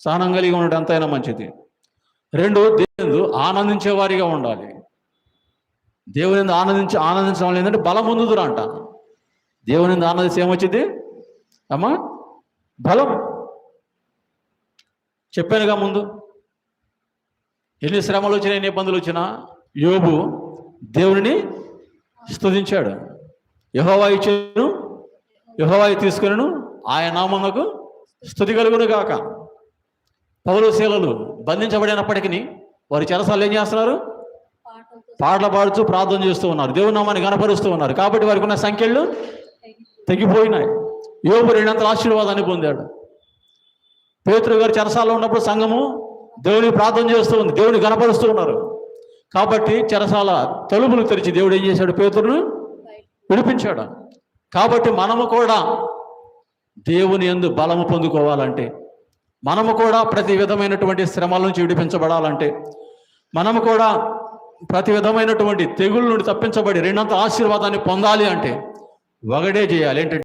సహనం కలిగి ఉండడం ఎంతైనా మంచిది. 2, దేవుని ఆనందించే వారిగా ఉండాలి. దేవుని ఆనందించడం వల్ల ఏంటంటే బలం పొందుదురు అంట. దేవుని ఆనందిస్తే ఏమొచ్చింది అమ్మా? బలం. చెప్పానుగా ముందు, ఎన్ని శ్రమలు వచ్చినా ఎన్ని ఇబ్బందులు వచ్చినా యోబు దేవుని స్తుతించాడు. యెహోవా ఇచ్చెను, యెహోవా తీసుకును, ఆయన నామమునకు స్తుతి కలుగును గాక. పౌలు శీలలు బంధించబడినప్పటికీ వారి చెరసాలు ఏం చేస్తున్నారు? పాటలు పాడుతూ ప్రార్థన చేస్తూ ఉన్నారు, దేవుని నామాన్ని గణపరుస్తూ ఉన్నారు. కాబట్టి వారికి ఉన్న సంఖ్యలు తగ్గిపోయినాయి. యోబు 2 ఆశీర్వాదాన్ని పొందాడు. పేతురు గారు చెరసాల్లో ఉన్నప్పుడు సంఘము దేవుని ప్రార్థన చేస్తూ ఉంది, దేవుని గణపరుస్తూ ఉన్నారు. కాబట్టి చెరసాల తలుపులు తెరిచి దేవుడు ఏం చేశాడు? పేతురును విడిపించాడు. కాబట్టి మనము కూడా దేవుని యందు బలము పొందుకోవాలంటే, మనము కూడా ప్రతి విధమైనటువంటి శ్రమల నుంచి విడిపించబడాలంటే, మనము కూడా ప్రతి విధమైనటువంటి తెగుళ్ళ నుండి తప్పించబడి 2 ఆశీర్వాదాన్ని పొందాలి అంటే ఒకటే చేయాలి. ఏంటంటే